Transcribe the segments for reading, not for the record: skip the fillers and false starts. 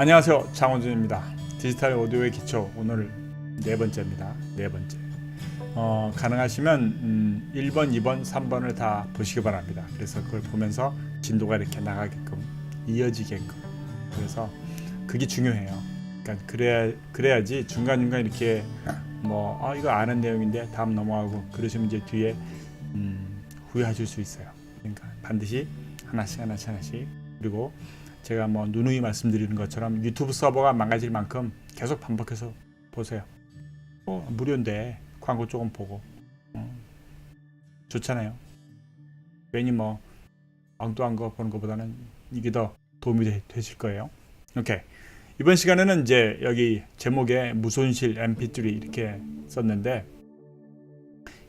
안녕하세요, 장원준입니다. 디지털 오디오의 기초, 오늘 네 번째입니다. 네 번째. 가능하시면 1번, 2번, 3번을 다 보시기 바랍니다. 그래서 그걸 보면서 진도가 이렇게 나가게끔, 이어지게끔. 그래서 그게 중요해요. 그러니까 그래야지 중간중간 이렇게 이거 아는 내용인데 다음 넘어가고 그러시면 이제 뒤에 후회하실 수 있어요. 그러니까 반드시 하나씩. 그리고 제가 누누이 말씀드리는 것처럼 유튜브 서버가 망가질 만큼 계속 반복해서 보세요. 무료인데 광고 조금 보고 좋잖아요. 괜히 엉뚱한 거 보는 것보다는 이게 더 도움이 되실 거예요. 오케이. 이번 시간에는 이제 여기 제목에 무손실 mp3 이렇게 썼는데,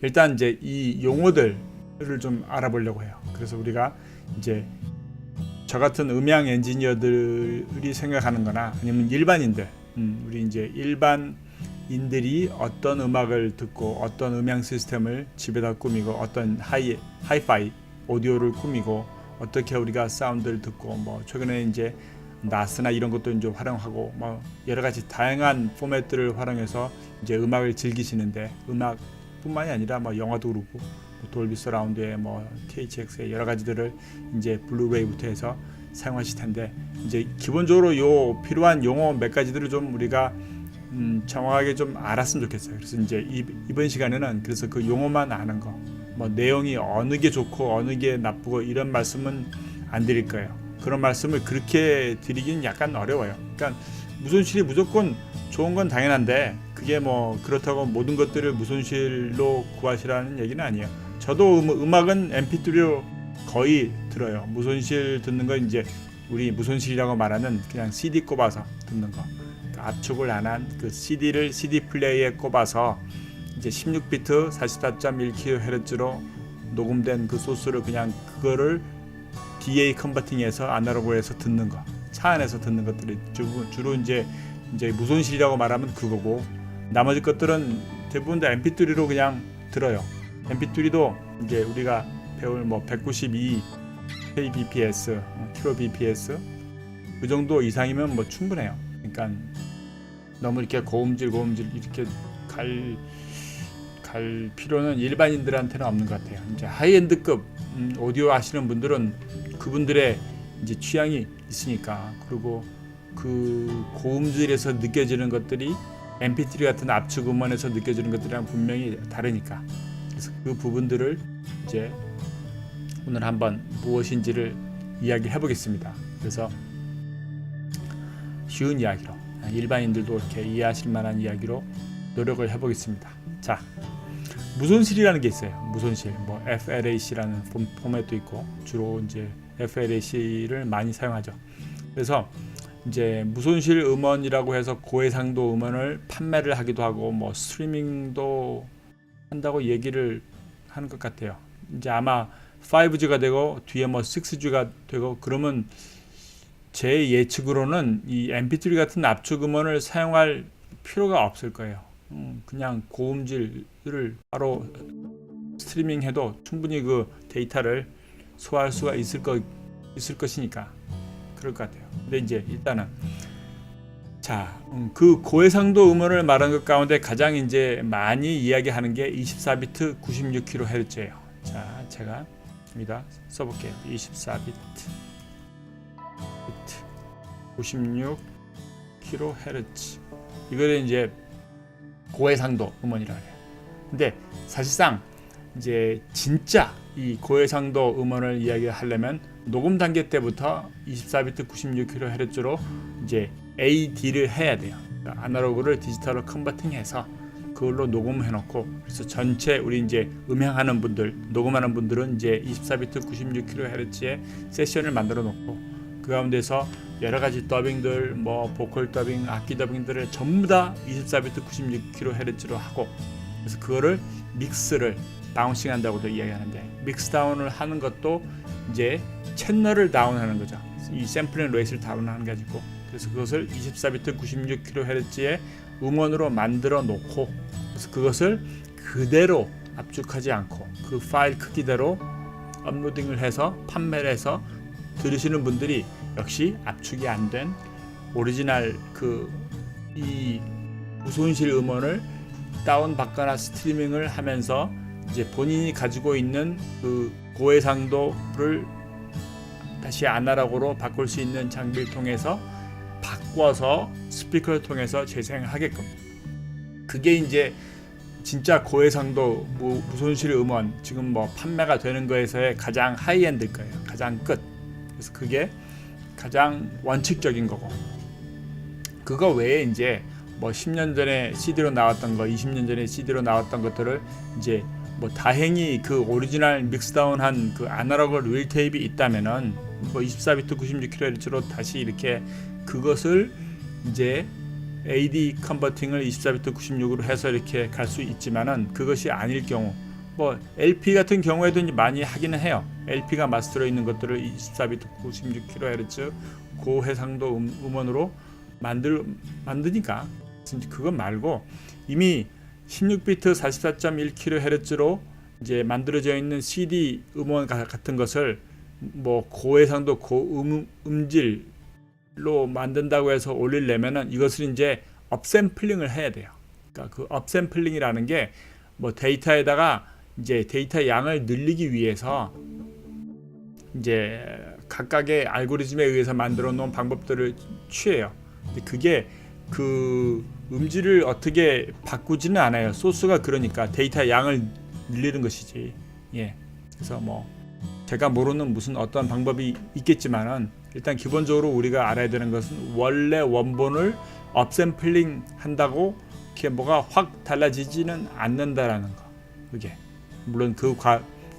일단 이제 이 용어들을 좀 알아보려고 해요. 그래서 우리가 이제 저 같은 음향 엔지니어들이 생각하는 거나 아니면 일반인들, 우리 이제 일반인들이 어떤 음악을 듣고 어떤 음향 시스템을 집에다 꾸미고 어떤 하이파이 오디오를 꾸미고 어떻게 우리가 사운드를 듣고 최근에 이제 나스나 이런 것도 이제 활용하고 여러 가지 다양한 포맷들을 활용해서 이제 음악을 즐기시는데, 음악뿐만이 아니라 영화도 그렇고 돌비 서라운드에 THX에 여러 가지들을 이제 블루레이부터 해서 사용하실 텐데, 이제 기본적으로 요 필요한 용어 몇 가지들을 좀 우리가 정확하게 좀 알았으면 좋겠어요. 그래서 이제 이번 시간에는 그래서 그 용어만 아는 거, 내용이 어느 게 좋고 어느 게 나쁘고 이런 말씀은 안 드릴 거예요. 그런 말씀을 그렇게 드리기는 약간 어려워요. 그러니까 무손실이 무조건 좋은 건 당연한데 그게 그렇다고 모든 것들을 무손실로 구하시라는 얘기는 아니에요. 저도 음악은 mp3로 거의 들어요. 무손실 듣는 건 이제 우리 무손실이라고 말하는 그냥 CD 꼽아서 듣는 거. 그러니까 압축을 안 한 그 CD를 CD 플레이에 꼽아서 이제 16비트 44.1kHz로 녹음된 그 소스를 그냥 그거를 DA 컨버팅해서 아날로그에서 듣는 거. 차 안에서 듣는 것들이 주로 이제 무손실이라고 말하면 그거고, 나머지 것들은 대부분 다 mp3로 그냥 들어요. mp3도 이제 우리가 배울 192 kbps, kbps 그 정도 이상이면 충분해요. 그러니까 너무 이렇게 고음질 이렇게 갈 필요는 일반인들한테는 없는 것 같아요. 이제 하이엔드급 오디오 하시는 분들은 그분들의 이제 취향이 있으니까, 그리고 그 고음질에서 느껴지는 것들이 mp3 같은 압축 음원에서 느껴지는 것들이랑 분명히 다르니까, 그래서 그 부분들을 이제 오늘 한번 무엇인지를 이야기해 보겠습니다. 그래서 쉬운 이야기로, 일반인들도 이렇게 이해하실 만한 이야기로 노력을 해 보겠습니다. 자, 무손실이라는 게 있어요. 무손실, FLAC라는 포맷도 있고 주로 이제 FLAC를 많이 사용하죠. 그래서 이제 무손실 음원이라고 해서 고해상도 음원을 판매를 하기도 하고 스트리밍도 한다고 얘기를 하는 것 같아요. 이제 아마 5G가 되고 뒤에 6G가 되고 그러면 제 예측으로는 이 MP3 같은 압축 음원을 사용할 필요가 없을 거예요. 그냥 고음질을 바로 스트리밍해도 충분히 그 데이터를 소화할 수가 있을 것이니까 그럴 것 같아요. 근데 이제 일단은 그 고해상도 음원을 말하는 것 가운데 가장 이제 많이 이야기하는 게 24비트 96kHz예요. 자, 제가 여기다 써볼게요. 24비트 96kHz. 이거를 이제 고해상도 음원이라고 해요. 근데 사실상 이제 진짜 이 고해상도 음원을 이야기하려면 녹음 단계 때부터 24비트 96kHz로 이제 AD를 해야 돼요. 그러니까 아날로그를 디지털로 컨버팅해서 그걸로 녹음해 놓고, 그래서 전체 우리 이제 음향하는 분들, 녹음하는 분들은 이제 24비트 96kHz의 세션을 만들어 놓고 그 가운데서 여러 가지 더빙들, 보컬 더빙, 악기 더빙들을 전부 다 24비트 96kHz로 하고, 그래서 그거를 믹스를 다운싱 한다고도 이야기하는데, 믹스 다운을 하는 것도 이제 채널을 다운하는 거죠. 이 샘플링 레이트를 다운하는 게 아니고, 그래서 그것을 24비트 96kHz의 음원으로 만들어 놓고, 그래서 그것을 그대로 압축하지 않고 그 파일 크기대로 업로딩을 해서 판매를 해서 들으시는 분들이 역시 압축이 안 된 오리지널 이 무손실 음원을 다운 받거나 스트리밍을 하면서 이제 본인이 가지고 있는 그 고해상도를 다시 아날로그로 바꿀 수 있는 장비를 통해서 바꿔서 스피커를 통해서 재생하게끔, 그게 이제 진짜 고해상도 무손실 음원 지금 뭐 판매가 되는 거에서의 가장 하이엔드일 거예요. 가장 끝. 그래서 그게 가장 원칙적인 거고, 그거 외에 이제 뭐 10년 전에 CD로 나왔던 거, 20년 전에 CD로 나왔던 것들을 이제 뭐 다행히 그 오리지널 믹스다운한 그 아날로그 릴 테이프가 있다면은 뭐 24비트 96kHz로 다시 이렇게 그것을 이제 AD 컨버팅을 24비트 96으로 해서 이렇게 갈 수 있지만은, 그것이 아닐 경우 뭐 LP 같은 경우에도 이제 많이 하기는 해요. LP가 마스터로 있는 것들을 24비트 96kHz 고해상도 음원으로 만드니까, 그건 말고 이미 16비트 44.1kHz로 이제 만들어져 있는 CD 음원 같은 것을 뭐 고해상도 고음질로 만든다고 해서 올리려면은 이것을 이제 업샘플링을 해야 돼요. 그러니까 그 업샘플링이라는 게 뭐 데이터에다가 이제 데이터 양을 늘리기 위해서 이제 각각의 알고리즘에 의해서 만들어 놓은 방법들을 취해요. 근데 그게 그 음질을 어떻게 바꾸지는 않아요. 소스가 그러니까 데이터 양을 늘리는 것이지. 예. 그래서 뭐 제가 모르는 무슨 어떤 방법이 있겠지만은, 일단 기본적으로 우리가 알아야 되는 것은 원래 원본을 업샘플링 한다고 이렇게 뭐가 확 달라지지는 않는다라는 거. 그게 물론 그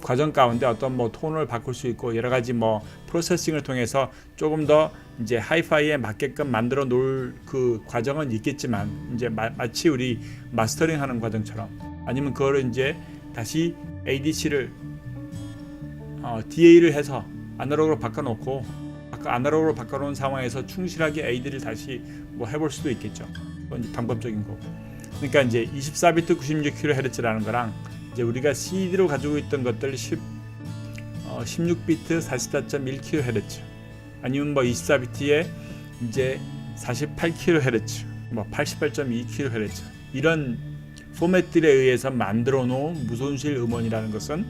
과정 가운데 어떤 뭐 톤을 바꿀 수 있고 여러 가지 뭐 프로세싱을 통해서 조금 더 이제 하이파이에 맞게끔 만들어 놓을 그 과정은 있겠지만, 이제 마치 우리 마스터링하는 과정처럼, 아니면 그거를 이제 다시 ADC를 DA를 해서 아날로그로 바꿔놓고 아날로그로 바꿔놓은 상황에서 충실하게 AD를 다시 뭐 해볼 수도 있겠죠. 그건 이제 방법적인 거고. 그러니까 이제 24비트 96kHz라는 거랑 이제 우리가 CD로 가지고 있던 것들 16비트 44.1kHz 아니면 뭐 24비트에 이제 48kHz, 뭐 88.2kHz 이런 포맷들에 의해서 만들어 놓은 무손실 음원이라는 것은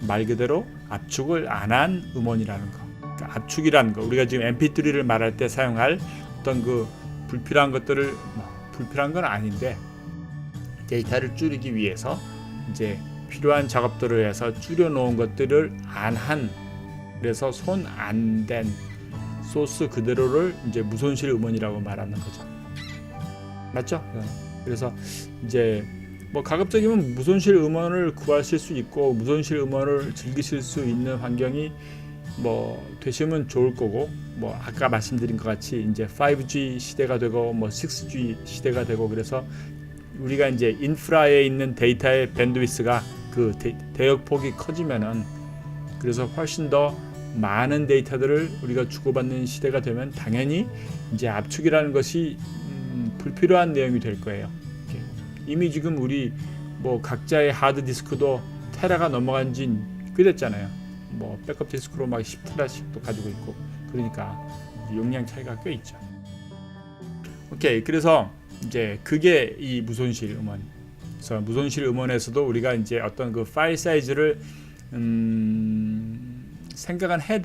말 그대로 압축을 안 한 음원이라는 거. 그러니까 압축이라는 거, 우리가 지금 MP3를 말할 때 사용할 어떤 그 불필요한 것들을, 불필요한 건 아닌데 데이터를 줄이기 위해서 이제 필요한 작업들을 해서 줄여 놓은 것들을 안 한, 그래서 손 안 댄 소스 그대로를 이제 무손실 음원이라고 말하는 거죠. 맞죠? 그래서 이제 뭐 가급적이면 무손실 음원을 구하실 수 있고 무손실 음원을 즐기실 수 있는 환경이 뭐 되시면 좋을 거고, 뭐 아까 말씀드린 것 같이 이제 5G 시대가 되고 뭐 6G 시대가 되고, 그래서 우리가 이제 인프라에 있는 데이터의 밴드위스가 그 대역폭이 커지면은, 그래서 훨씬 더 많은 데이터들을 우리가 주고받는 시대가 되면 당연히 이제 압축이라는 것이 불필요한 내용이 될 거예요. 이미 지금 우리 뭐 각자의 하드 디스크도 테라가 넘어간 지 꽤 됐잖아요. 뭐 백업 디스크로 막 10테라씩도 가지고 있고, 그러니까 용량 차이가 꽤 있죠. 오케이, 그래서 이제 그게 이 무손실 음원. 그래서 무손실 음원에서도 우리가 이제 어떤 그 파일 사이즈를 생각은 해야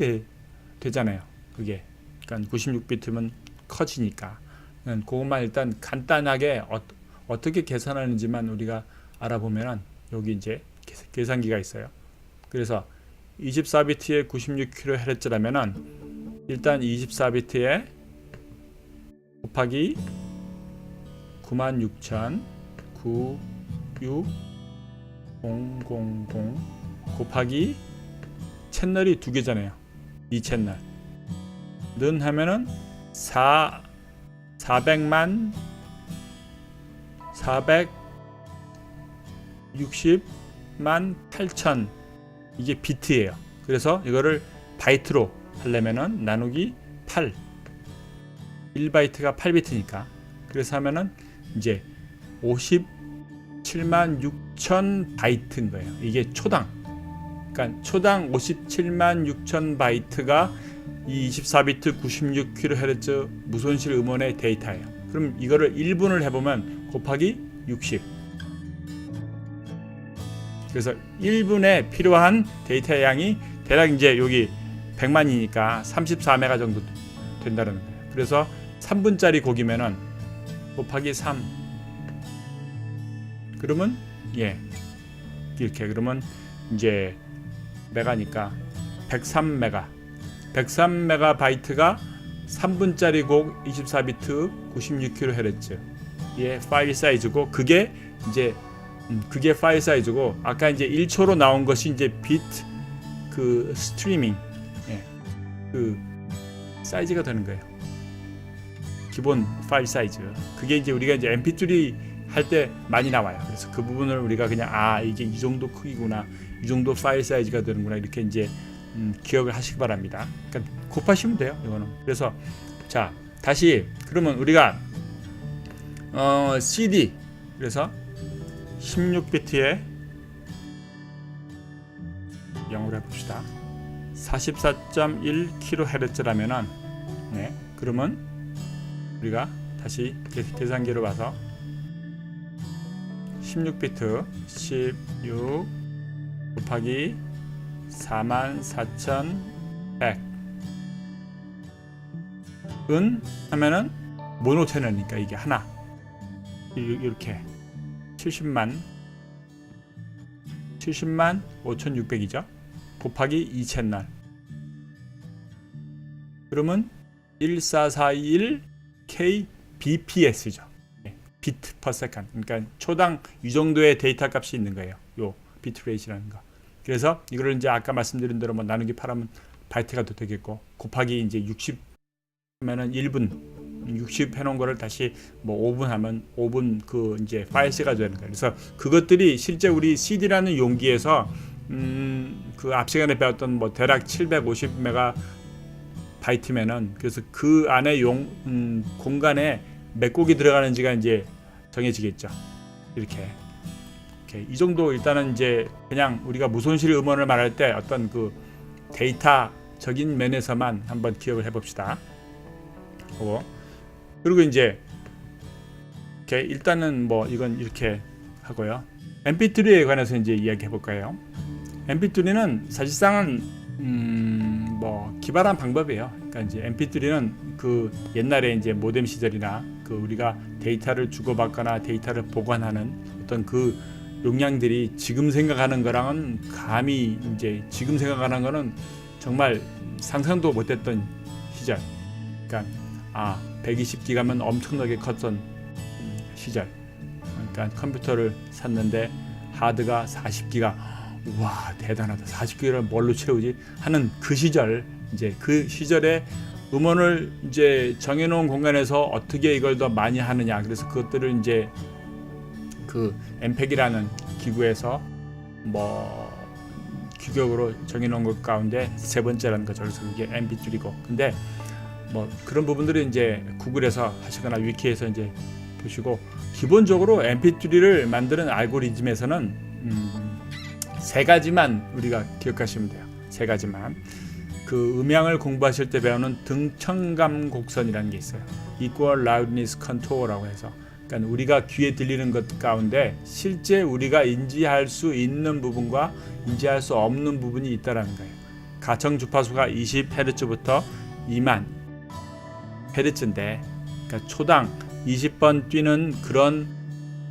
되잖아요. 그게 그러니까 96비트면 커지니까 그것만 일단 간단하게 어떻게 계산하는지만 우리가 알아보면은 여기 이제 계산기가 있어요. 그래서 24비트에 96kHz라면은 일단 24비트에 곱하기 96,96000 곱하기 채널이 두 개잖아요. 이 채널 는 하면은 460만 8천 이게 비트예요. 그래서 이거를 바이트로 하려면은 나누기 8 1바이트가 8비트니까 그래서 하면은 이제 57만 6천 바이트인 거예요. 이게 초당. 그러니까 초당 57만 6천 바이트가 이 24비트 96kHz 무손실 음원의 데이터예요. 그럼 이거를 1분을 해보면 곱하기 60. 그래서 1분에 필요한 데이터 양이 대략 이제 여기 100만이니까 34메가 정도 된다는 거예요. 그래서 3분짜리 곡이면은 곱하기 3. 그러면 이렇게 그러면 이제 메가니까 103메가. 103메가바이트가 3분짜리 곡 24비트 96kHz의 파일 사이즈고 그게 파일 사이즈고 아까 이제 1초로 나온 것이 이제 비트 그 스트리밍 그 사이즈가 되는 거예요. 기본 파일 사이즈. 그게 이제 우리가 이제 mp3 할 때 많이 나와요. 그래서 그 부분을 우리가 그냥 이게 이 정도 크기구나, 이 정도 파일 사이즈가 되는구나 이렇게 이제 기억을 하시기 바랍니다. 그러니까 곱하시면 돼요. 이거는. 그래서 자 다시 그러면 우리가 CD 그래서 16비트에 0으로 해봅시다. 44.1kHz라면은 그러면 우리가 다시 계산기로 와서 16비트 16 곱하기 44,100 하면은 모노채널이니까 이게 하나 이렇게 70만 5,600이죠. 곱하기 2채널 그러면 1441 kbps죠. 비트 per second. 그러니까 초당 이 정도의 데이터 값이 있는 거예요. 요 비트 레이트라는 거. 그래서 이거를 이제 아까 말씀드린 대로 뭐 나누기 8하면 바이트가 더 되겠고 곱하기 이제 60 하면은 1분 60 해놓은 거를 다시 뭐 5분 하면 5분 그 이제 파일스가 되는 거예요. 그래서 그것들이 실제 우리 CD라는 용기에서 그 앞 시간에 배웠던 뭐 대략 750메가 바이트면은 그래서 그 안에 공간에 몇 곡이 들어가는지가 이제 정해지겠죠. 이렇게 이 정도 일단은 이제 그냥 우리가 무손실 음원을 말할 때 어떤 그 데이터적인 면에서만 한번 기억을 해봅시다. 그리고 이제 일단은 뭐 이건 이렇게 하고요. mp3에 관해서 이제 이야기해 볼까요? mp3는 사실상은 뭐 기발한 방법이에요. 그러니까 이제 mp3는 그 옛날에 이제 모뎀 시절이나 그 우리가 데이터를 주고받거나 데이터를 보관하는 어떤 그 용량들이 지금 생각하는 거랑은 감히 이제 지금 생각하는 거는 정말 상상도 못했던 시절. 그러니까 120기가면 엄청나게 컸던 시절. 그러니까 컴퓨터를 샀는데 하드가 40기가. 와 대단하다. 40기가를 뭘로 채우지 하는 그 시절. 이제 그 시절에 음원을 이제 정해놓은 공간에서 어떻게 이걸 더 많이 하느냐. 그래서 그것들을 이제 그 엠팩이라는 기구에서 뭐 규격으로 정해놓은 것 가운데 세 번째라는 거죠. 그래서 그게 mp3고. 근데 뭐 그런 부분들은 이제 구글에서 하시거나 위키에서 이제 보시고 기본적으로 mp3를 만드는 알고리즘에서는 세 가지만 우리가 기억하시면 돼요. 세 가지만. 그 음향을 공부하실 때 배우는 등청감 곡선이라는 게 있어요. Equal Loudness Control라고 해서 그러니까 우리가 귀에 들리는 것 가운데 실제 우리가 인지할 수 있는 부분과 인지할 수 없는 부분이 있다라는 거예요. 가청 주파수가 20Hz부터 2만 Hz인데 그러니까 초당 20번 뛰는 그런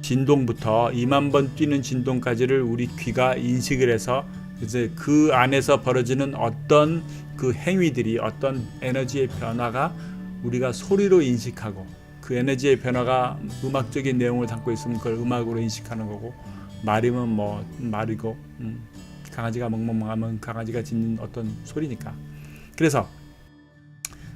진동부터 2만 번 뛰는 진동까지를 우리 귀가 인식을 해서 이제 그 안에서 벌어지는 어떤 그 행위들이 어떤 에너지의 변화가 우리가 소리로 인식하고 그 에너지의 변화가 음악적인 내용을 담고 있으면 그걸 음악으로 인식하는 거고 말이면 뭐 말이고 강아지가 멍멍멍하면 강아지가 짖는 어떤 소리니까. 그래서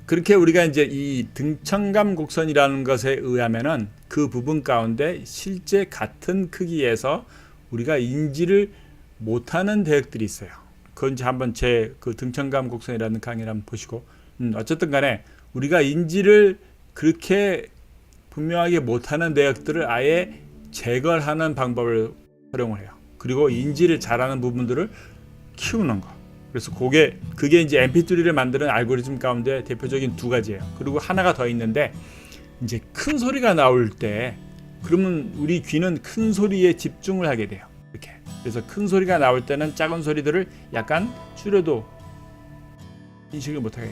그렇게 우리가 이제 이 등청감 곡선이라는 것에 의하면은 그 부분 가운데 실제 같은 크기에서 우리가 인지를 못하는 대역들이 있어요. 그건 이제 한번 제 그 등청감 곡선이라는 강의를 한번 보시고 어쨌든 간에 우리가 인지를 그렇게 분명하게 못하는 대역들을 아예 제거하는 방법을 활용을 해요. 그리고 인지를 잘하는 부분들을 키우는 거. 그래서 그게 이제 MP3를 만드는 알고리즘 가운데 대표적인 두 가지예요. 그리고 하나가 더 있는데 이제 큰 소리가 나올 때 그러면 우리 귀는 큰 소리에 집중을 하게 돼요. 이렇게. 그래서 큰 소리가 나올 때는 작은 소리들을 약간 줄여도 인식을 못 하게.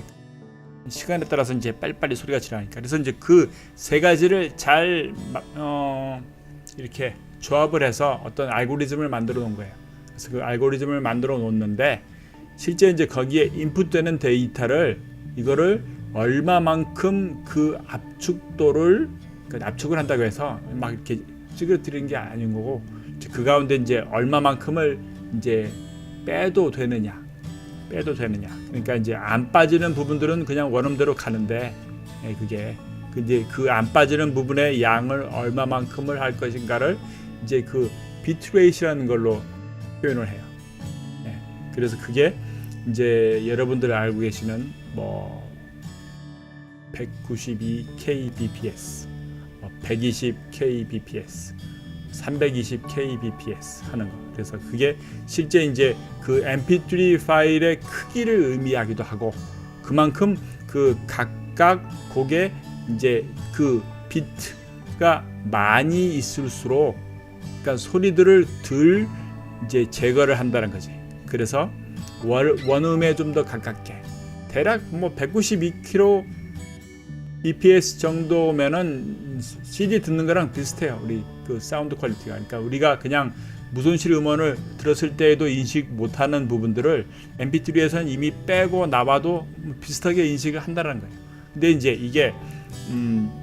시간에 따라서 이제 빨리빨리 소리가 지나니까. 그래서 이제 그 세 가지를 잘 이렇게 조합을 해서 어떤 알고리즘을 만들어 놓은 거예요. 그래서 그 알고리즘을 만들어 놓는데 실제 이제 거기에 인풋되는 데이터를 이거를 얼마만큼 그 압축도를 압축을 한다고 해서 막 이렇게 찌그러뜨리는 게 아닌 거고 그 가운데 이제 얼마만큼을 이제 빼도 되느냐. 그러니까 이제 안 빠지는 부분들은 그냥 원음대로 가는데 그게 이제 그 안 빠지는 부분의 양을 얼마만큼을 할 것인가를 이제 그 비트레이트라는 걸로 표현을 해요. 그래서 그게 이제 여러분들 알고 계시는 뭐 192 kbps, 120 kbps, 320 kbps 하는 거. 그래서 그게 실제 이제 그 mp3 파일의 크기를 의미하기도 하고 그만큼 그 각각 곡에 이제 그 비트가 많이 있을수록 그러니까 소리들을 덜 이제 제거를 한다는 거지. 그래서 원음에 좀 더 가깝게 대략 뭐 192kbps 정도면은 CD 듣는 거랑 비슷해요. 우리 그 사운드 퀄리티가. 그러니까 우리가 그냥 무손실 음원을 들었을 때에도 인식 못하는 부분들을 MP3에서는 이미 빼고 나와도 비슷하게 인식을 한다는 거예요. 근데 이제 이게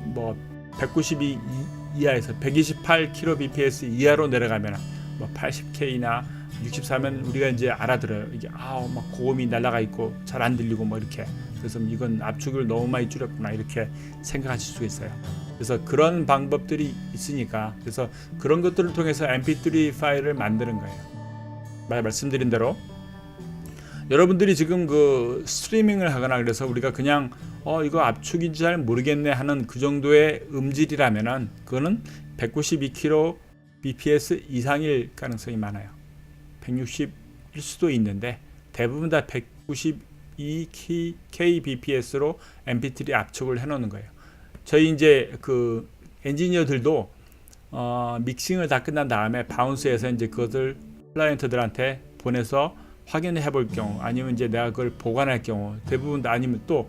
뭐 192 이하에서 128kbps 이하로 내려가면 뭐 80K나 64면 우리가 이제 알아들어요. 이게 막 고음이 날아가 있고 잘 안 들리고 뭐 이렇게. 그래서 이건 압축을 너무 많이 줄였구나 이렇게 생각하실 수 있어요. 그래서 그런 방법들이 있으니까 그래서 그런 것들을 통해서 MP3 파일을 만드는 거예요. 말씀드린 대로 여러분들이 지금 그 스트리밍을 하거나 그래서 우리가 그냥 이거 압축인지 잘 모르겠네 하는 그 정도의 음질이라면은 그거는 192kbps 이상일 가능성이 많아요. 160일 수도 있는데 대부분 다 192kbps로 mp3 압축을 해놓는 거예요. 저희 이제 그 엔지니어들도 믹싱을 다 끝난 다음에 바운스해서 이제 그것을 클라이언트들한테 보내서 확인해 볼 경우 아니면 이제 내가 그걸 보관할 경우 대부분 아니면 또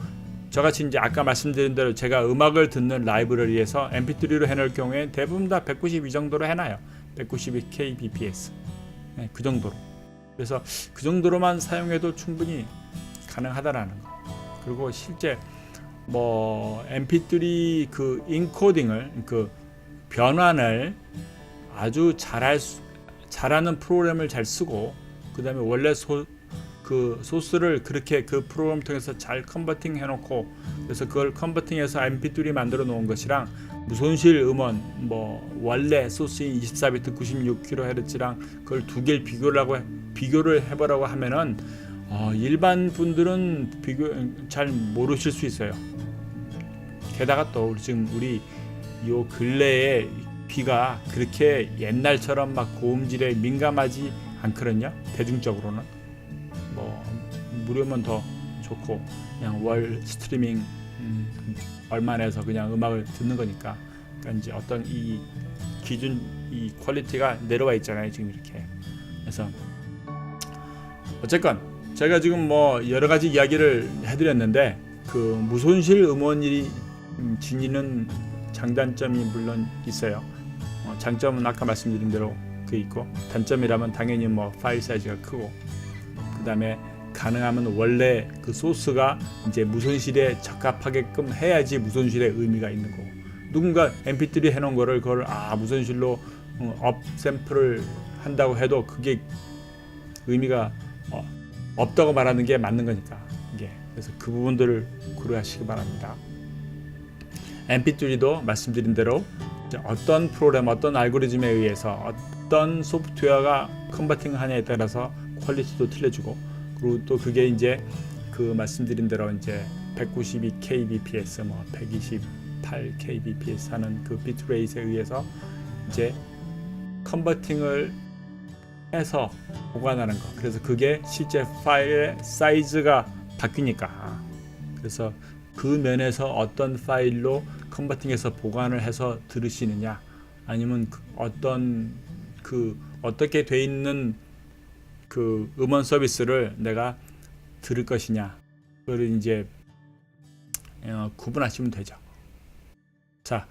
저같이 이제 아까 말씀드린 대로 제가 음악을 듣는 라이브러리에서 mp3로 해놓을 경우에 대부분 다 192 정도로 해놔요. 192kbps 그 정도로. 그래서 그 정도로만 사용해도 충분히 가능하다라는 거. 그리고 실제 뭐 mp3 그 인코딩을 그 변환을 아주 잘하는 프로그램을 잘 쓰고 그다음에 원래 그 소스를 그렇게 그 프로그램 통해서 잘 컨버팅 해놓고 그래서 그걸 컨버팅해서 mp3 만들어 놓은 것이랑 무손실 음원 뭐 원래 소스인 24비트 96kHz랑 그걸 두 개를 비교를 해보라고 하면은 일반 분들은 잘 모르실 수 있어요. 게다가 또 지금 우리 요 근래에 귀가 그렇게 옛날처럼 막 고음질에 민감하지 않거든요. 대중적으로는 뭐 무료면 더 좋고 그냥 월 스트리밍 얼마 내서 그냥 음악을 듣는 거니까. 그러니까 이제 어떤 이 기준 이 퀄리티가 내려와 있잖아요 지금 이렇게. 그래서 어쨌건 제가 지금 뭐 여러 가지 이야기를 해드렸는데 그 무손실 음원이 지니는 장단점이 물론 있어요. 장점은 아까 말씀드린 대로 그 있고 단점이라면 당연히 뭐 파일 사이즈가 크고 그다음에 가능하면 원래 그 소스가 이제 무손실에 적합하게끔 해야지 무손실의 의미가 있는 거고 누군가 mp3 해놓은 거를 그걸 무손실로 업 샘플을 한다고 해도 그게 의미가 없다고 말하는 게 맞는 거니까 이게. 그래서 그 부분들을 고려하시기 바랍니다. mp3도 말씀드린 대로 어떤 프로그램, 어떤 알고리즘에 의해서 어떤 소프트웨어가 컨버팅 하냐에 따라서 퀄리티도 틀려지고 그리고 또 그게 이제 그 말씀드린 대로 이제 192kbps, 뭐 128kbps 하는 그 비트레이트에 의해서 이제 컨버팅을 해서 보관하는 거. 그래서 그게 실제 파일의 사이즈가 바뀌니까. 그래서 그 면에서 어떤 파일로 컨버팅해서 보관을 해서 들으시느냐, 아니면 어떻게 돼 있는 그 음원 서비스를 내가 들을 것이냐, 그걸 이제 구분하시면 되죠. 자,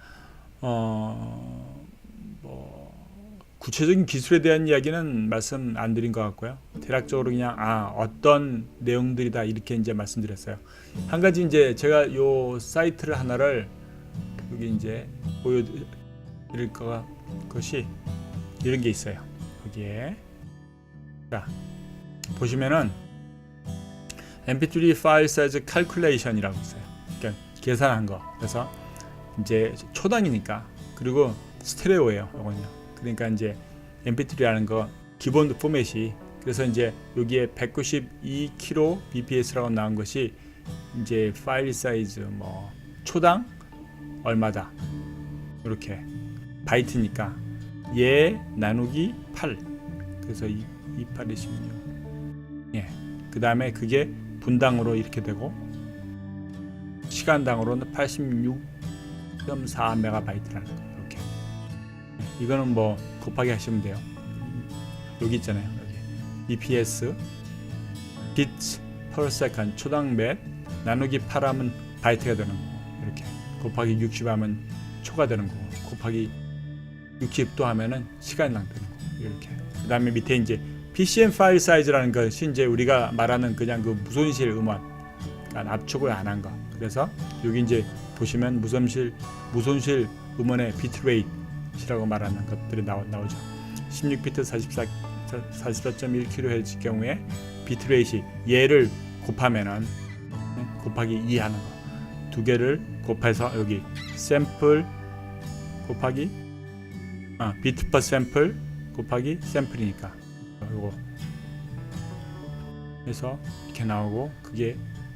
구체적인 기술에 대한 이야기는 말씀 안 드린 것 같고요. 대략적으로 그냥 어떤 내용들이다 이렇게 이제 말씀드렸어요. 한 가지 이제 제가 요 사이트를 하나를 여기 이제 보여드릴 것이 이런 게 있어요. 여기에 자 보시면은 MP3 파일 사이즈 캘큘레이션이라고 있어요. 그러니까 계산한 거. 그래서 이제 초당이니까, 그리고 스테레오예요. 이건요. 그러니까 이제 MP3라는 거 기본 포맷이, 그래서 이제 여기에 192kbps라고 나온 것이 이제 파일 사이즈 뭐 초당 얼마다, 이렇게 바이트니까 얘 나누기 8, 그래서 28이 16. 예. 그 다음에 그게 분당으로 이렇게 되고 시간당으로는 86.4MB라는 거. 이렇게. 이거는 뭐 곱하기 하시면 돼요. 여기 있잖아요. 여기 bps bits per second 초당 몇 나누기 8하면 바이트가 되는 거고, 이렇게 곱하기 60하면 초가 되는 거고, 곱하기 60도 하면은 시간당 되는 거고, 이렇게. 그 다음에 밑에 이제 PCM 파일 사이즈라는 것이 이제 우리가 말하는 그냥 그 무손실 음원, 그러니까 압축을 안 한 거. 그래서 여기 이제 보시면 무손실 음원의 비트레이트라고 말하는 것들이 나오죠. 16비트 44.1kHz 경우에 비트레이트 얘를 곱하면은 곱하기 2 하는 거. 두 개를 곱해서 여기 샘플 곱하기 비트 퍼 샘플 곱하기 샘플이니까 이거 해서 이렇게 나오고, 그게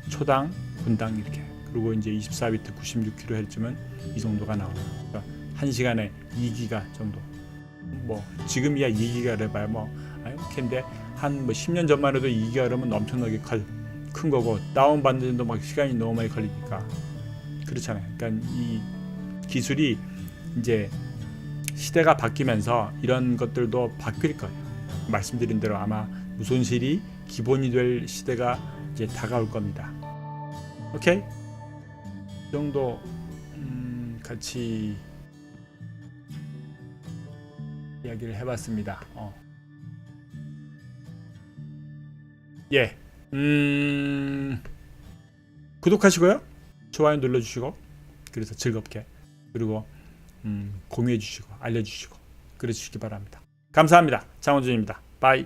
초당 분당 이렇게. 그리고 이제 24비트 96kHz면 이 정도가 나와요. 그러니까 1시간에 2기가 정도. 뭐 지금이야 2기가 해봐야 뭐 근데 한 뭐 10년 전만 해도 2기가 그러면 엄청나게 큰 거고, 다운 받는데도 막 시간이 너무 많이 걸리니까 그렇잖아요. 그러니까 이 기술이 이제 시대가 바뀌면서 이런 것들도 바뀔 거예요. 말씀드린 대로 아마 무손실이 기본이 될 시대가 이제 다가올 겁니다. 오케이? 이 정도 같이 이야기를 해봤습니다. 예, 구독하시고요, 좋아요 눌러주시고, 그래서 즐겁게, 그리고 공유해주시고 알려주시고 그래주시기 바랍니다. 감사합니다. 장원준입니다. 바이.